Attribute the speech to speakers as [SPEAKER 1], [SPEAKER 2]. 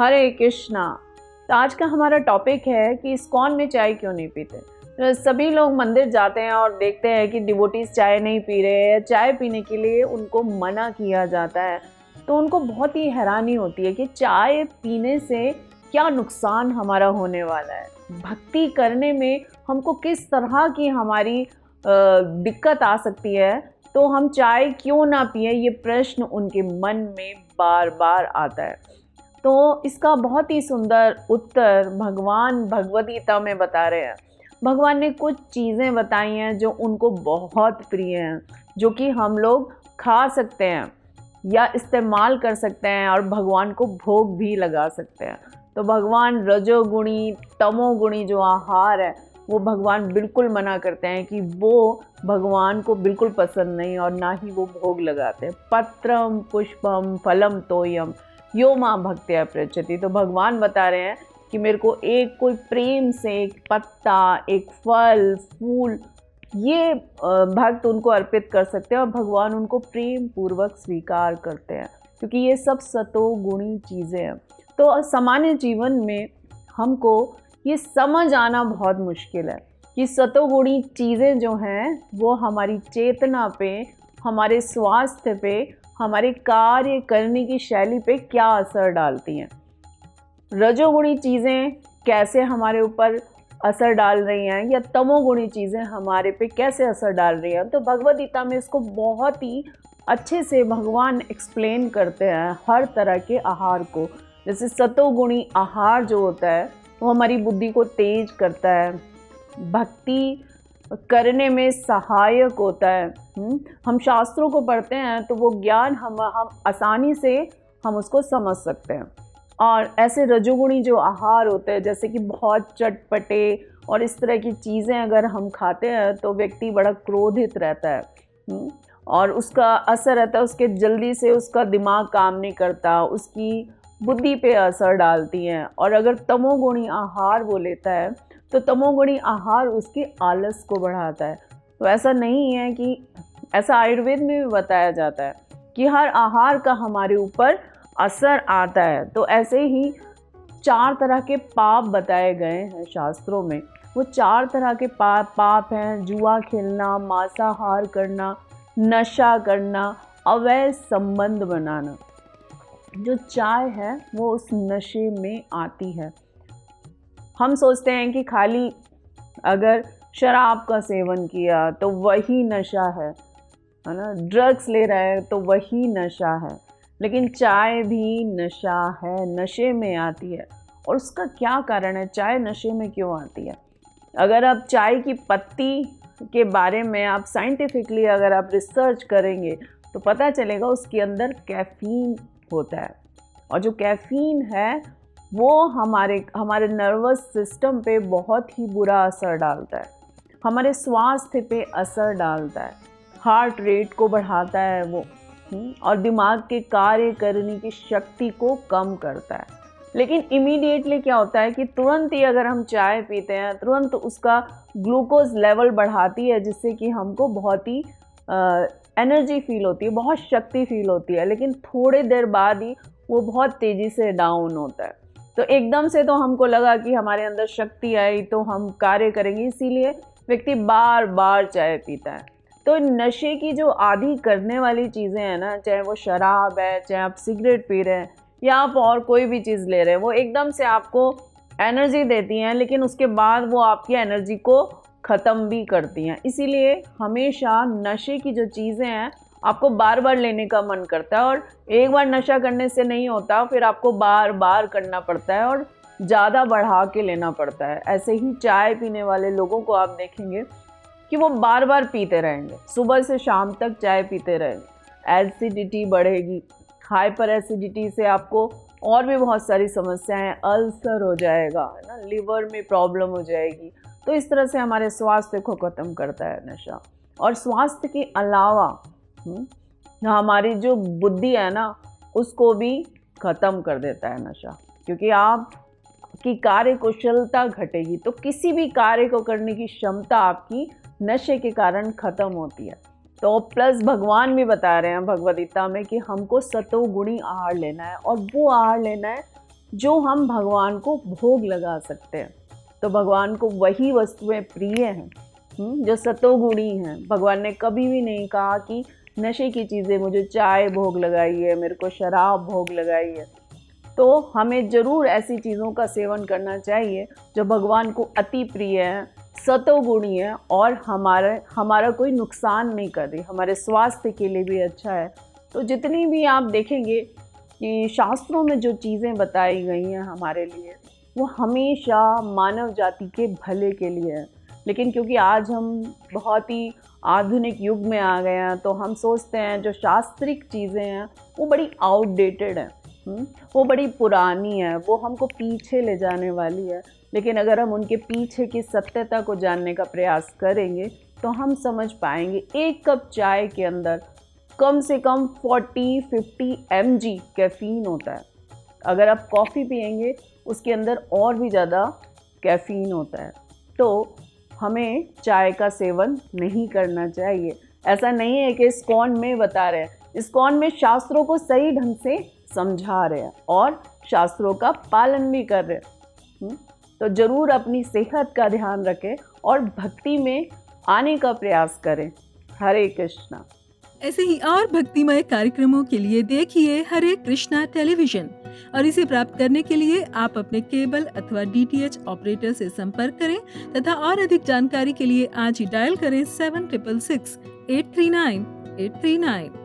[SPEAKER 1] हरे कृष्णा। तो आज का हमारा टॉपिक है कि इस्कॉन में चाय क्यों नहीं पीते। तो सभी लोग मंदिर जाते हैं और देखते हैं कि डिवोटीज चाय नहीं पी रहे हैं, चाय पीने के लिए उनको मना किया जाता है। तो उनको बहुत ही हैरानी होती है कि चाय पीने से क्या नुकसान हमारा होने वाला है, भक्ति करने में हमको किस तरह की हमारी दिक्कत आ सकती है, तो हम चाय क्यों ना पिए, ये प्रश्न उनके मन में बार बार आता है। तो इसका बहुत ही सुंदर उत्तर भगवान भगवद गीता में बता रहे हैं। भगवान ने कुछ चीज़ें बताई हैं जो उनको बहुत प्रिय हैं, जो कि हम लोग खा सकते हैं या इस्तेमाल कर सकते हैं और भगवान को भोग भी लगा सकते हैं। तो भगवान रजोगुणी तमोगुणी जो आहार है वो भगवान बिल्कुल मना करते हैं कि वो भगवान को बिल्कुल पसंद नहीं और ना ही वो भोग लगाते हैं। पत्रम पुष्पम फलम तोयम यो माँ भक्त्या पृच्छति। तो भगवान बता रहे हैं कि मेरे को एक कोई प्रेम से एक पत्ता, एक फल, फूल, ये भक्त उनको अर्पित कर सकते हैं और भगवान उनको प्रेम पूर्वक स्वीकार करते हैं, क्योंकि ये सब सतोगुणी चीज़ें हैं। तो सामान्य जीवन में हमको ये समझ आना बहुत मुश्किल है कि सतोगुणी चीज़ें जो हैं वो हमारी चेतना पे, हमारे स्वास्थ्य पे, हमारे कार्य करने की शैली पे क्या असर डालती हैं। रजोगुणी चीज़ें कैसे हमारे ऊपर असर डाल रही हैं या तमोगुणी चीज़ें हमारे पे कैसे असर डाल रही हैं। तो भगवद गीता में इसको बहुत ही अच्छे से भगवान एक्सप्लेन करते हैं हर तरह के आहार को। जैसे सतोगुणी आहार जो होता है वो हमारी बुद्धि को तेज करता है, भक्ति करने में सहायक होता है। हम शास्त्रों को पढ़ते हैं तो वो ज्ञान हम आसानी से हम उसको समझ सकते हैं। और ऐसे रजोगुणी जो आहार होते हैं, जैसे कि बहुत चटपटे और इस तरह की चीज़ें अगर हम खाते हैं तो व्यक्ति बड़ा क्रोधित रहता है और उसका असर रहता है, उसके जल्दी से उसका दिमाग काम नहीं करता, उसकी बुद्धि पे असर डालती हैं। और अगर तमोगुणी आहार वो लेता है तो तमोगुणी आहार उसके आलस को बढ़ाता है। तो ऐसा नहीं है कि, ऐसा आयुर्वेद में भी बताया जाता है कि हर आहार का हमारे ऊपर असर आता है। तो ऐसे ही 4 तरह के पाप बताए गए हैं शास्त्रों में। वो 4 तरह के पाप हैं: जुआ खेलना, मांसाहार करना, नशा करना, अवैध संबंध बनाना। जो चाय है वो उस नशे में आती है। हम सोचते हैं कि खाली अगर शराब का सेवन किया तो वही नशा है ना, ड्रग्स ले रहे हैं तो वही नशा है, लेकिन चाय भी नशा है, नशे में आती है। और उसका क्या कारण है, चाय नशे में क्यों आती है? अगर आप चाय की पत्ती के बारे में आप साइंटिफिकली अगर आप रिसर्च करेंगे तो पता चलेगा उसके अंदर कैफीन होता है। और जो कैफीन है वो हमारे नर्वस सिस्टम पे बहुत ही बुरा असर डालता है, हमारे स्वास्थ्य पे असर डालता है, हार्ट रेट को बढ़ाता है वो, और दिमाग के कार्य करने की शक्ति को कम करता है। लेकिन इमीडिएटली क्या होता है कि तुरंत ही अगर हम चाय पीते हैं तुरंत उसका ग्लूकोज लेवल बढ़ाती है, जिससे कि हमको बहुत ही एनर्जी फील होती है, बहुत शक्ति फील होती है। लेकिन थोड़े देर बाद ही वो बहुत तेज़ी से डाउन होता है। तो एकदम से तो हमको लगा कि हमारे अंदर शक्ति आई तो हम कार्य करेंगे, इसीलिए व्यक्ति बार बार चाय पीता है। तो नशे की जो आदि करने वाली चीज़ें हैं ना, चाहे वो शराब है, चाहे आप सिगरेट पी रहे हैं या आप और कोई भी चीज़ ले रहे हैं, वो एकदम से आपको एनर्जी देती हैं, लेकिन उसके बाद वो आपकी एनर्जी को ख़त्म भी करती हैं। इसीलिए हमेशा नशे की जो चीज़ें हैं आपको बार बार लेने का मन करता है, और एक बार नशा करने से नहीं होता, फिर आपको बार बार करना पड़ता है और ज़्यादा बढ़ा के लेना पड़ता है। ऐसे ही चाय पीने वाले लोगों को आप देखेंगे कि वो बार बार पीते रहेंगे, सुबह से शाम तक चाय पीते रहेंगे। एसिडिटी बढ़ेगी, हाइपर एसिडिटी से आपको और भी बहुत सारी समस्याएं, अल्सर हो जाएगा, है ना, लिवर में प्रॉब्लम हो जाएगी। तो इस तरह से हमारे स्वास्थ्य को ख़त्म करता है नशा। और स्वास्थ्य के अलावा हमारी जो बुद्धि है ना उसको भी ख़त्म कर देता है नशा, क्योंकि आपकी कार्य कुशलता घटेगी, तो किसी भी कार्य को करने की क्षमता आपकी नशे के कारण ख़त्म होती है। तो प्लस भगवान भी बता रहे हैं भगवद गीता में कि हमको सतोगुणी आहार लेना है, और वो आहार लेना है जो हम भगवान को भोग लगा सकते हैं। तो भगवान को वही वस्तुएं प्रिय हैं जो सतोगुणी हैं। भगवान ने कभी भी नहीं कहा कि नशे की चीज़ें, मुझे चाय भोग लगाई है, मेरे को शराब भोग लगाई है। तो हमें ज़रूर ऐसी चीज़ों का सेवन करना चाहिए जो भगवान को अति प्रिय है, सतोगुणी है और हमारा कोई नुकसान नहीं कर रही, हमारे स्वास्थ्य के लिए भी अच्छा है। तो जितनी भी आप देखेंगे कि शास्त्रों में जो चीज़ें बताई गई हैं हमारे लिए, वो हमेशा मानव जाति के भले के लिए है। लेकिन क्योंकि आज हम बहुत ही आधुनिक युग में आ गए हैं, तो हम सोचते हैं जो शास्त्रिक चीज़ें हैं वो बड़ी आउटडेटेड हैं, वो बड़ी पुरानी है, वो हमको पीछे ले जाने वाली है। लेकिन अगर हम उनके पीछे की सत्यता को जानने का प्रयास करेंगे तो हम समझ पाएंगे एक कप चाय के अंदर कम से कम 40-50 mg कैफ़ीन होता है। अगर आप कॉफ़ी पिएंगे उसके अंदर और भी ज़्यादा कैफ़ीन होता है। तो हमें चाय का सेवन नहीं करना चाहिए। ऐसा नहीं है कि इस्कॉन में बता रहे हैं, इस्कॉन में शास्त्रों को सही ढंग से समझा रहे हैं और शास्त्रों का पालन भी कर रहे हैं। तो ज़रूर अपनी सेहत का ध्यान रखें और भक्ति में आने का प्रयास करें। हरे कृष्णा।
[SPEAKER 2] ऐसे ही और भक्तिमय कार्यक्रमों के लिए देखिए हरे कृष्णा टेलीविजन और इसे प्राप्त करने के लिए आप अपने केबल अथवा DTH ऑपरेटर से संपर्क करें तथा और अधिक जानकारी के लिए आज ही डायल करें 7666 839 839।